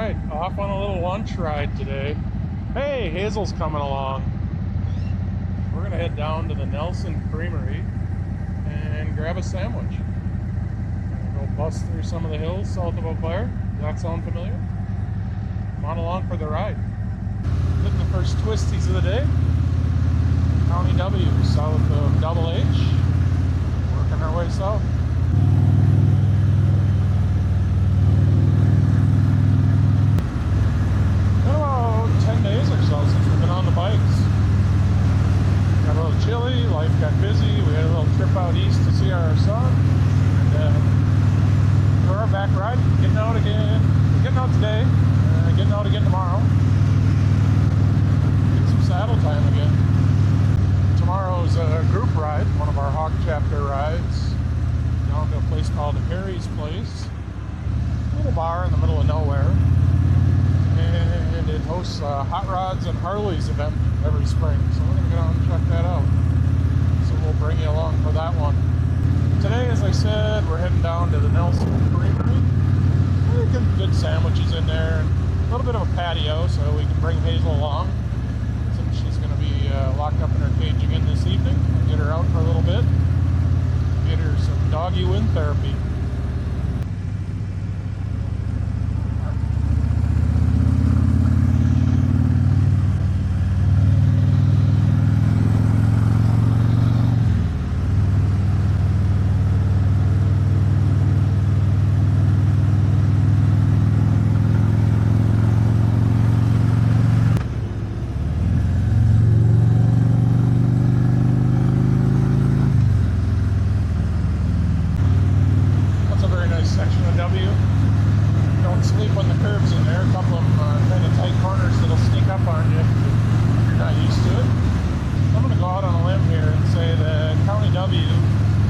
Alright, off on a little lunch ride today. Hey, Hazel's coming along. We're going to head down to the Nelson Creamery and grab a sandwich. Go bust through some of the hills south of Eau Claire. Does that sound familiar? Come on along for the ride. Hitting the first twisties of the day. Cty W, south of Double H. Working our way south. Been about 10 days or so since we've been on the bikes. Got a little chilly, life got busy. We had a little trip out east to see our son. And we're back riding, getting out again. We're getting out today, getting out again tomorrow. Get some saddle time again. Tomorrow's a group ride, one of our H.O.G chapter rides, down to a place called Harry's Place. A little bar in the middle of nowhere. And it hosts Hot Rods and Harley's event every spring. So we're going to get on and check that out. So we'll bring you along for that one. Today, as I said, we're heading down to the Nelson Creamery. We're getting good sandwiches in there. And a little bit of a patio so we can bring Hazel along. Since she's going to be locked up in her cage again this evening. We'll get her out for a little bit. Get her some doggy wind therapy.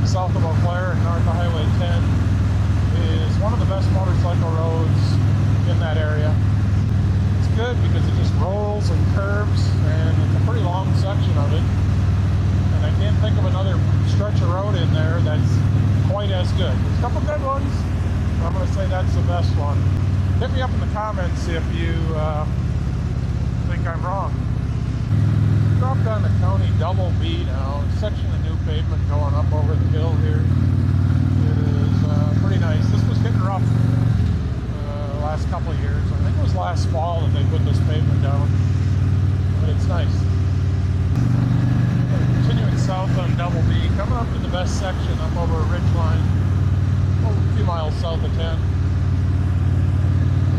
South of Eau Claire and north of Highway 10 is one of the best motorcycle roads in that area. It's good because it just rolls and curves, and it's a pretty long section of it. And I can't think of another stretch of road in there that's quite as good. There's a couple good ones, but I'm going to say that's the best one. Hit me up in the comments if you think I'm wrong. Dropped on the Cty BB now. Section of new pavement going up over the hill here. It is pretty nice. This was getting rough last couple of years. I think it was last fall that they put this pavement down. But it's nice. Continuing south on Double B, coming up to the best section up over a ridge line. A few miles south of 10.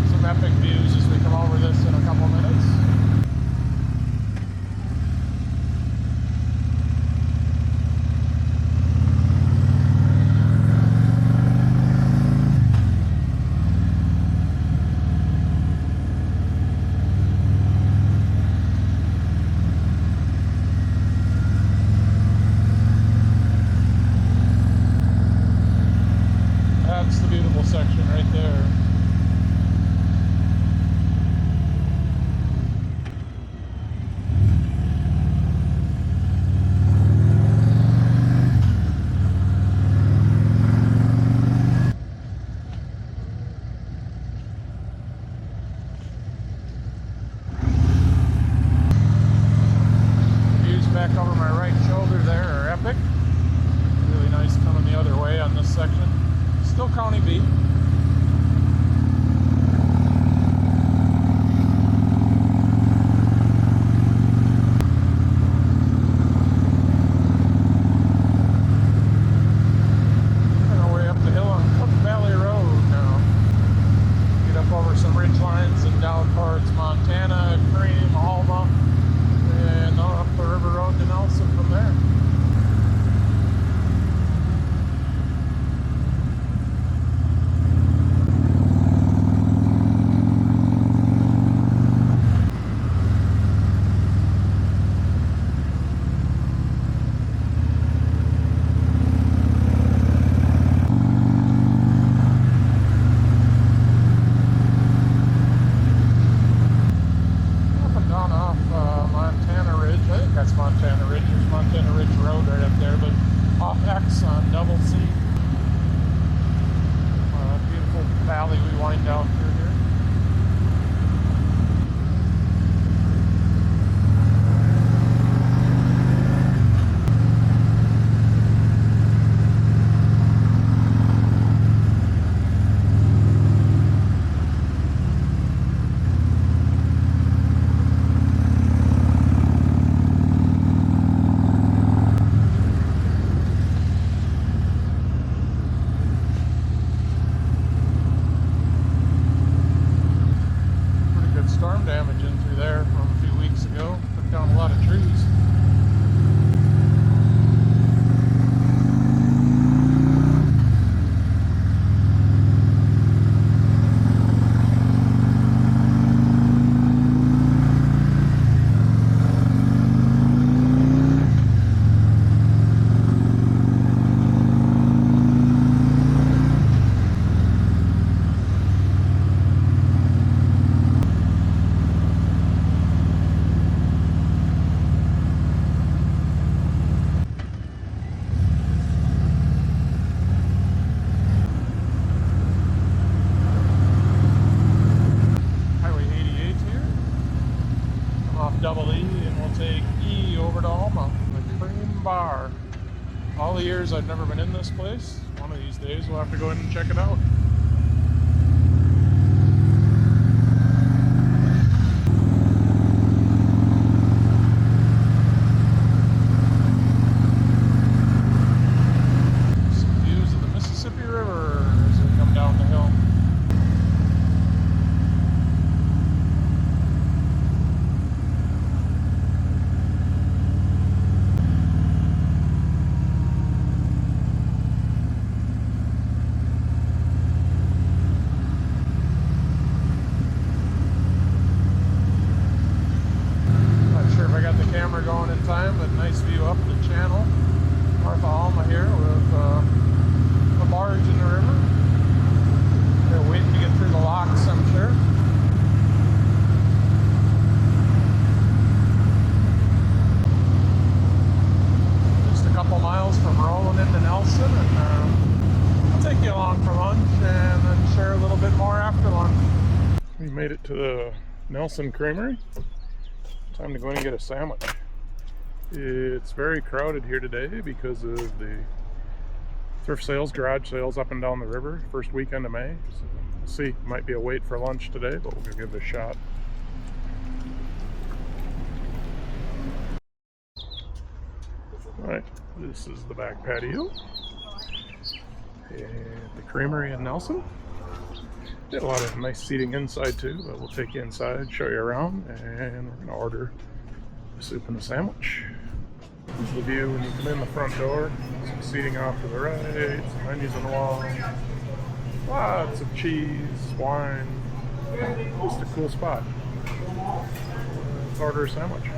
Some epic views as we come over this in a couple minutes. Section right there. Views back over my right shoulder there are epic. Really nice coming the other way on this section. Still Cty B. Montana Ridge years I've never been in this place. One of these days we'll have to go in and check it out. Some views of the Mississippi River as we come down the hill. Camera going in time, but nice view up the channel. North of Alma here with a barge in the river. They're waiting to get through the locks, I'm sure. Just a couple miles from Rolling into Nelson, and I'll take you along for lunch and then share a little bit more after lunch. We made it to the Nelson Creamery. Time to go in and get a sandwich. It's very crowded here today because of the thrift sales, garage sales up and down the river, first weekend of May. So we'll see, might be a wait for lunch today, but we'll give it a shot. Alright, this is the back patio at the Creamery in Nelson. Got a lot of nice seating inside too, but we'll take you inside, show you around, and we're going to order the soup and the sandwich. Here's the view when you come in the front door. Some seating off to the right, some menus on the wall, lots of cheese, wine, just a cool spot. Let's order a sandwich.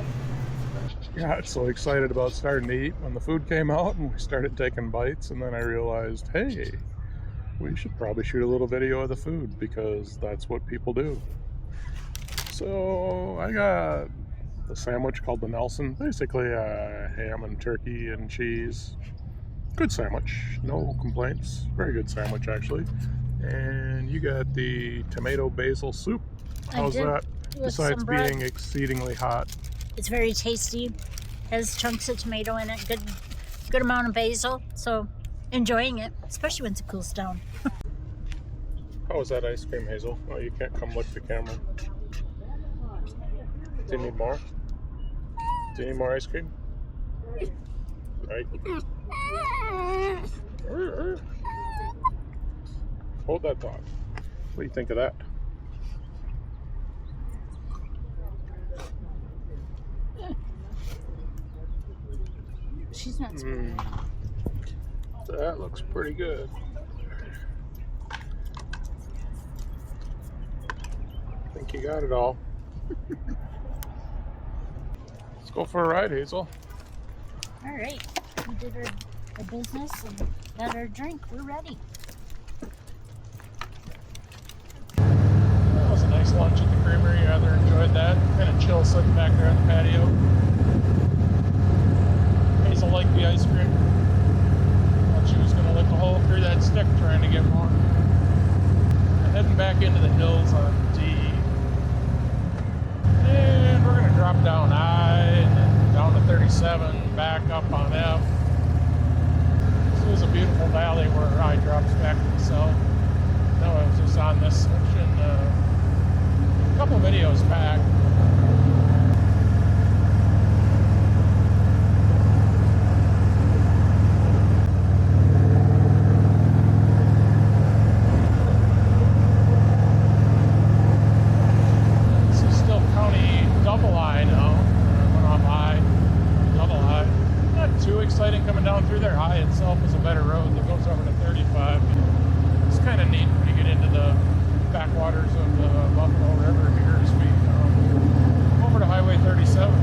Got so excited about starting to eat when the food came out and we started taking bites, and then I realized, hey, we should probably shoot a little video of the food because that's what people do. So I got the sandwich called the Nelson, basically a ham and turkey and cheese. Good sandwich, no complaints. Very good sandwich actually. And you got the tomato basil soup. How's that? Besides being exceedingly hot. It's very tasty. Has chunks of tomato in it. Good amount of basil. So enjoying it, especially once it cools down. How was that ice cream, Hazel? Oh, you can't come look at the camera. Do you need more? Do you need more ice cream? Right. Hold that thought. What do you think of that? She's not smelling. That looks pretty good. I think you got it all. Let's go for a ride, Hazel. All right, we did our business and got our drink. We're ready. That was a nice lunch at the Creamery. I rather enjoyed that. Kind of chill sitting back there on the patio. Hazel liked the ice cream. She was going to lick a hole through that stick trying to get more. And heading back into the hills on D. And we're going to drop down I and then down to 37, back up on F. This is a beautiful valley where I drops back to the south. No, I was just on this section a couple videos back. Exciting coming down through there. High itself is a better road that goes over to 35. It's kind of neat when you get into the backwaters of the Buffalo River here as we come over to Highway 37.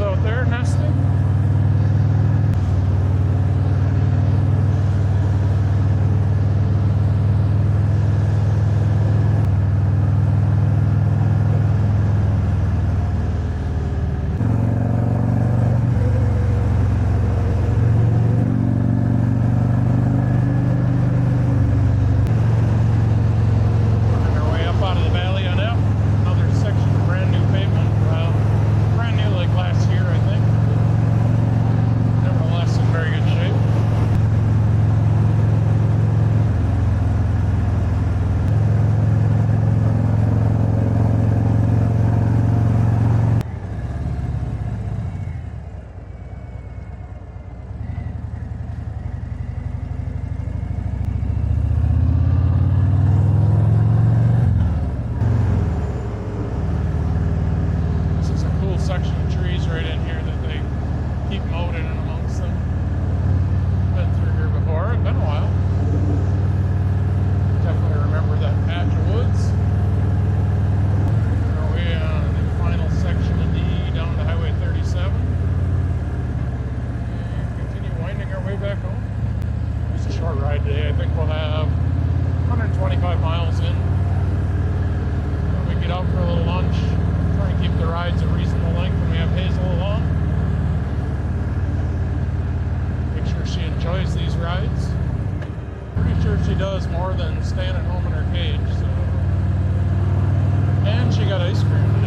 Out there nesting. back home. It's a short ride today. I think we'll have 125 miles in. When we get out for a little lunch, try and keep the rides a reasonable length when we have Hazel along. Make sure she enjoys these rides. Pretty sure she does more than staying at home in her cage. So. And she got ice cream.